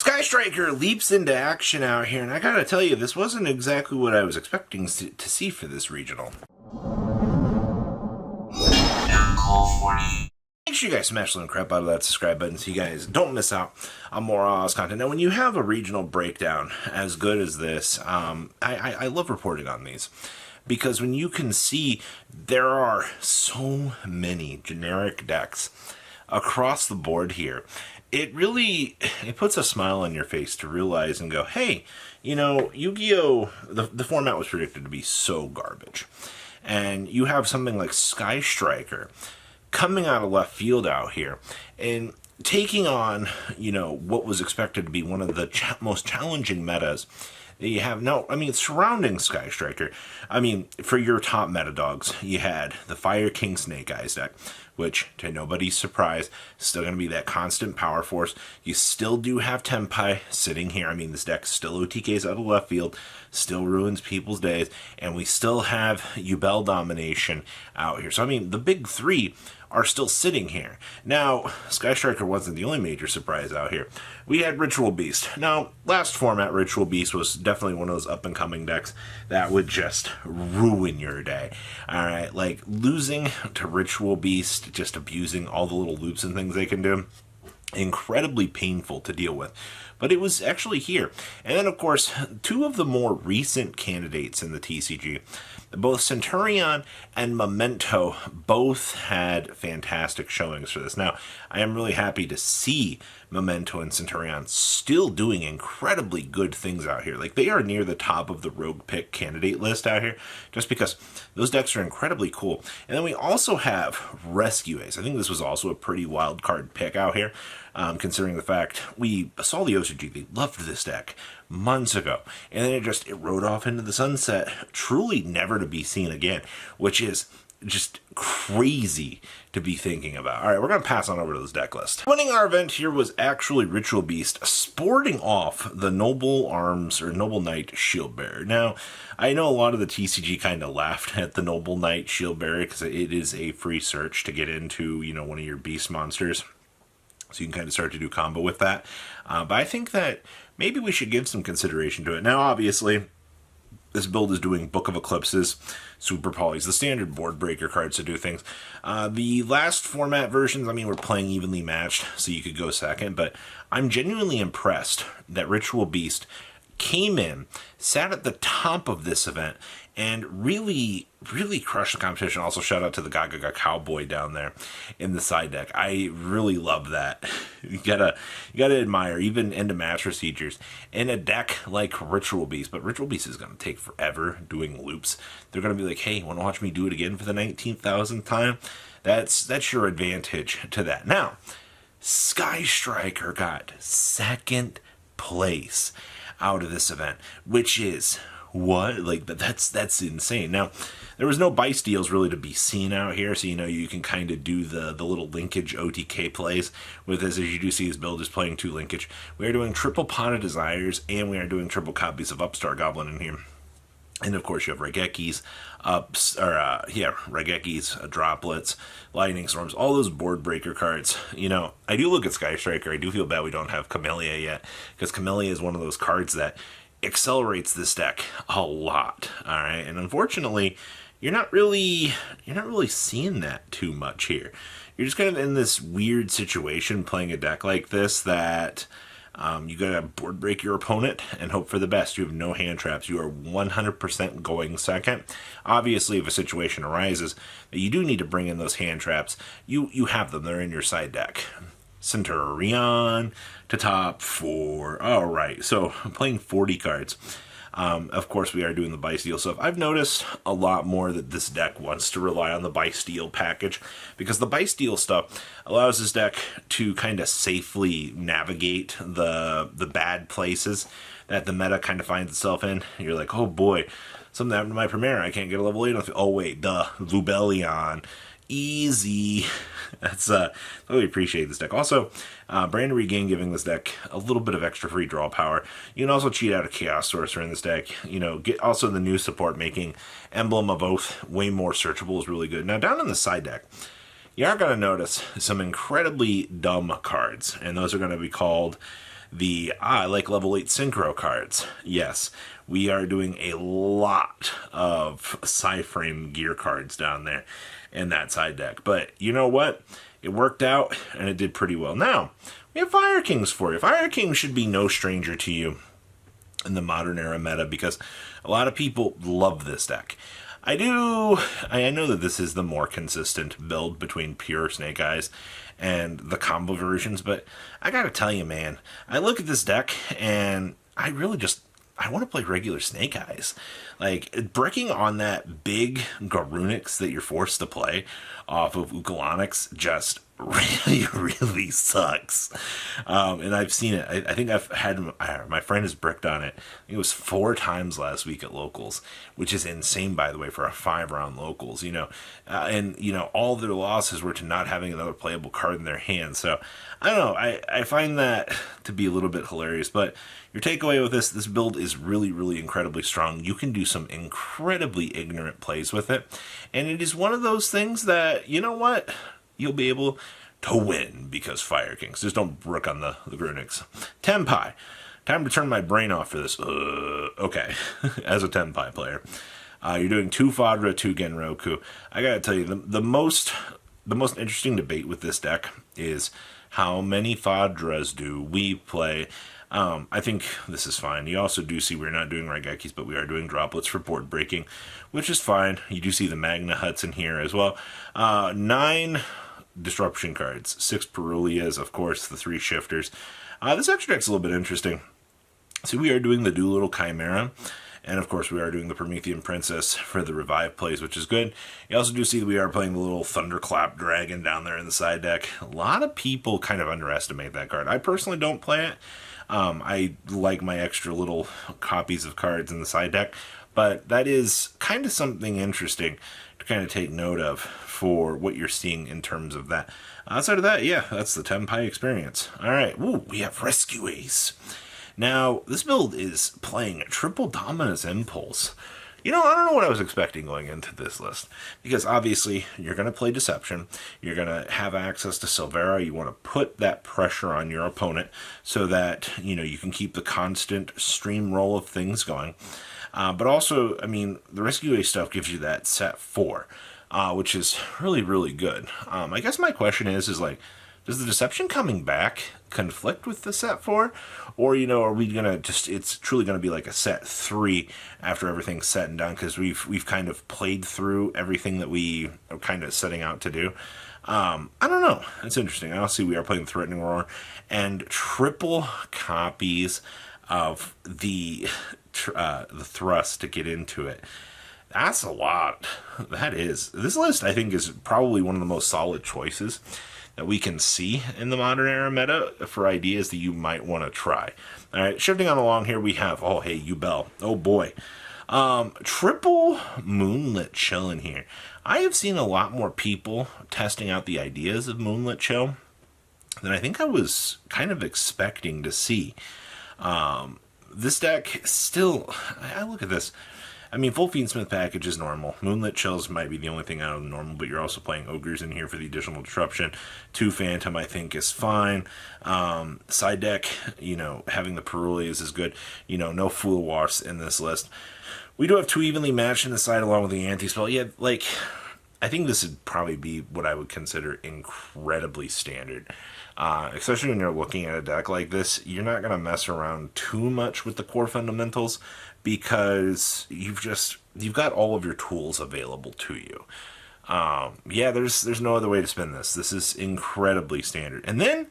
Sky Striker leaps into action out here, and I gotta tell you, this wasn't exactly what I was expecting to see for this regional. Make sure you guys smash the crap out of that subscribe button so you guys don't miss out on more Oz content. Now, when you have a regional breakdown as good as this, I love reporting on these. Because when you can see there are so many generic decks across the board here, it puts a smile on your face to realize and go, hey, you know, Yu-Gi-Oh! The format was predicted to be so garbage. And you have something like Sky Striker coming out of left field out here and taking on, you know, what was expected to be one of the most challenging metas that you have. No, I mean, surrounding Sky Striker, I mean, for your top meta dogs, you had the Fire King Snake Eyes deck, which, to nobody's surprise, is still going to be that constant power force. You still do have Tenpai sitting here. I mean, this deck still OTKs out of left field, still ruins people's days, and we still have Yubel domination out here. So, I mean, the big three are still sitting here. Now, Sky Striker wasn't the only major surprise out here. We had Ritual Beast. Now, last format, Ritual Beast was definitely one of those up-and-coming decks that would just ruin your day. Alright, like, losing to Ritual Beast, just abusing all the little loops and things they can do, incredibly painful to deal with. But it was actually here. And then, of course, two of the more recent candidates in the TCG, both Centurion and Memento, both had fantastic showings for this. Now, I am really happy to see Memento and Centurion still doing incredibly good things out here. Like, they are near the top of the rogue pick candidate list out here, just because those decks are incredibly cool. And then we also have Rescue Ace. I think this was also a pretty wild card pick out here, considering the fact we saw the OCG. They loved this deck months ago, and then it rode off into the sunset, truly never to be seen again, which is just crazy to be thinking about. All right, we're going to pass on over to this deck list. Winning our event here was actually Ritual Beast, sporting off the Noble Arms or Noble Knight Shield Bearer. Now, I know a lot of the TCG kind of laughed at the Noble Knight Shield Bearer because it is a free search to get into, you know, one of your beast monsters. So you can kind of start to do combo with that. But I think that maybe we should give some consideration to it. Now, obviously, this build is doing Book of Eclipses, Super Polys, the standard board breaker cards to do things. The last format versions, I mean, we're playing evenly matched, so you could go second. But I'm genuinely impressed that Ritual Beast came in, sat at the top of this event, and really crushed the competition. Also, shout out to the Gaga Cowboy down there in the side deck. I really love that. You gotta admire even end of match procedures in a deck like Ritual Beast. But Ritual Beast is gonna take forever doing loops. They're gonna be like, hey, wanna watch me do it again for the 19,000th time? That's your advantage to that. Now, Sky Striker got second place out of this event, which is what? Like, that's insane. Now, there was no buy steals really to be seen out here, so you know you can kind of do the little linkage OTK plays with this. As you do see, his build is playing 2 linkage. We are doing triple Pot of Desires, and we are doing triple copies of Upstart Goblin in here. And of course, you have Regeki's Regeki's Droplets, Lightning Storms, all those board breaker cards. You know, I do look at Sky Striker. I do feel bad we don't have Camellia yet, because Camellia is one of those cards that accelerates this deck a lot. All right, and unfortunately, you're not really seeing that too much here. You're just kind of in this weird situation playing a deck like this that you gotta board break your opponent and hope for the best. You have no hand traps. You are 100% going second. Obviously, if a situation arises that you do need to bring in those hand traps, you have them. They're in your side deck. Centurion to top 4. All right, so I'm playing 40 cards. Of course, we are doing the buy steal stuff. I've noticed a lot more that this deck wants to rely on the buy steal package, because the buy steal stuff allows this deck to kind of safely navigate the bad places that the meta kind of finds itself in. You're like, oh boy, something happened to my Premier. I can't get a level 8 on the, oh wait, Lubellion. Easy. That's really appreciate this deck. Also, Brand Regain giving this deck a little bit of extra free draw power. You can also cheat out a Chaos Sorcerer in this deck. You know, get also the new support making Emblem of Oath way more searchable is really good. Now down in the side deck, you are going to notice some incredibly dumb cards, and those are going to be called I like level 8 synchro cards. Yes, we are doing a lot of Psy-Frame gear cards down there in that side deck. But you know what? It worked out, and it did pretty well. Now, we have Fire Kings for you. Fire Kings should be no stranger to you in the modern era meta, because a lot of people love this deck. I know that this is the more consistent build between pure Snake Eyes and the combo versions, but I gotta tell you, man, I look at this deck and I want to play regular Snake Eyes. Like, breaking on that big Garunix that you're forced to play off of Ukalanix just really sucks. And I've seen it. I think I've had my friend has bricked on it. It was 4 times last week at locals, which is insane, by the way, for a 5-round locals. And all their losses were to not having another playable card in their hand. So I don't know. I find that to be a little bit hilarious. But your takeaway with this build is really incredibly strong. You can do some incredibly ignorant plays with it, and it is one of those things that, you know what, you'll be able to win because Fire Kings. Just don't brook on the Grunix. Tenpai. Time to turn my brain off for this. Okay. As a Tenpai player. You're doing 2 Fadra, 2 Genroku. I gotta tell you, the most interesting debate with this deck is how many Fadras do we play. I think this is fine. You also do see we're not doing Raigekis, but we are doing droplets for board breaking, which is fine. You do see the Magna Huts in here as well. 9 disruption cards, 6 Perulias, of course, the 3 shifters. This extra deck's a little bit interesting. So we are doing the Doolittle Chimera, and of course we are doing the Promethean Princess for the revive plays, which is good. You also do see that we are playing the little Thunderclap Dragon down there in the side deck. A lot of people kind of underestimate that card. I personally don't play it. I like my extra little copies of cards in the side deck, but that is kind of something interesting to kind of take note of for what you're seeing in terms of that. Outside of that, yeah, that's the Tenpai experience. All right, we have Rescue Ace. Now, this build is playing a triple Dominus Impulse. I don't know what I was expecting going into this list, because obviously you're going to play Deception, you're going to have access to Silvera, you want to put that pressure on your opponent so that, you can keep the constant stream roll of things going. But also, the Rescue Ace stuff gives you that set 4, which is really good. I guess my question is like, does the Deception coming back conflict with the set 4? Or, are we going to it's truly going to be like a set 3 after everything's set and done, because we've kind of played through everything that we are kind of setting out to do. I don't know. It's interesting. Honestly, we are playing Threatening Roar and triple copies of the thrust to get into it. That's a lot. That is. This list, I think, is probably one of the most solid choices that we can see in the modern era meta for ideas that you might want to try. All right, shifting on along here, we have, Yubel. Oh boy. Triple Moonlit Chill in here. I have seen a lot more people testing out the ideas of Moonlit Chill than I think I was kind of expecting to see. This deck still, I look at this. Full Fiendsmith package is normal. Moonlit Chills might be the only thing out of the normal, but you're also playing Ogres in here for the additional disruption. 2 Phantom, I think, is fine. Side deck, having the Perulias is good. No Fool Wasps in this list. We do have 2 evenly matched in the side along with the anti-spell. Yeah, I think this would probably be what I would consider incredibly standard. Especially when you're looking at a deck like this, you're not going to mess around too much with the core fundamentals, because you've got all of your tools available to you. There's no other way to spin this. This is incredibly standard. And then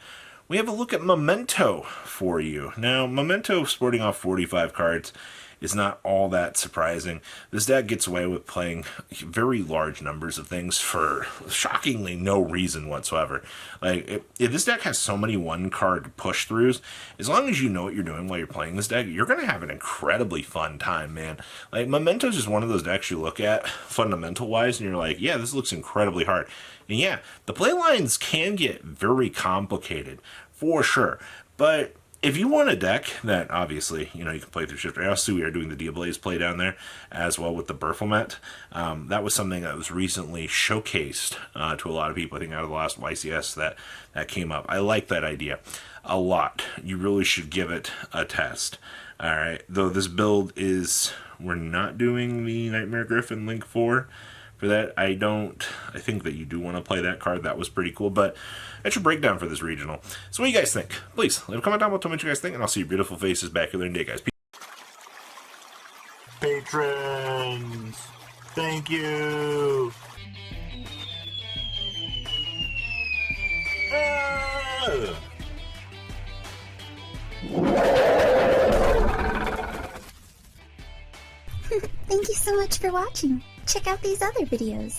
we have a look at Memento for you. Now, Memento sporting off 45 cards is not all that surprising. This deck gets away with playing very large numbers of things for shockingly no reason whatsoever. If this deck has so many 1-card push-throughs, as long as you know what you're doing while you're playing this deck, you're going to have an incredibly fun time, man. Memento's just one of those decks you look at fundamental-wise, and you're like, yeah, this looks incredibly hard. And yeah, the play lines can get very complicated, for sure. But if you want a deck that, obviously, you can play through Shifter. I also see we are doing the Diablaze play down there as well with the Berfelmet. That was something that was recently showcased to a lot of people, I think, out of the last YCS that came up. I like that idea. a lot. You really should give it a test. Alright, though this build is, we're not doing the Nightmare Griffin Link 4. For that, I think that you do want to play that card. That was pretty cool, but that's your breakdown for this regional. So what do you guys think? Please, leave a comment down below, tell me what you guys think, and I'll see your beautiful faces back here in the day, guys. Patrons! Thank you! Thank you so much for watching. Check out these other videos.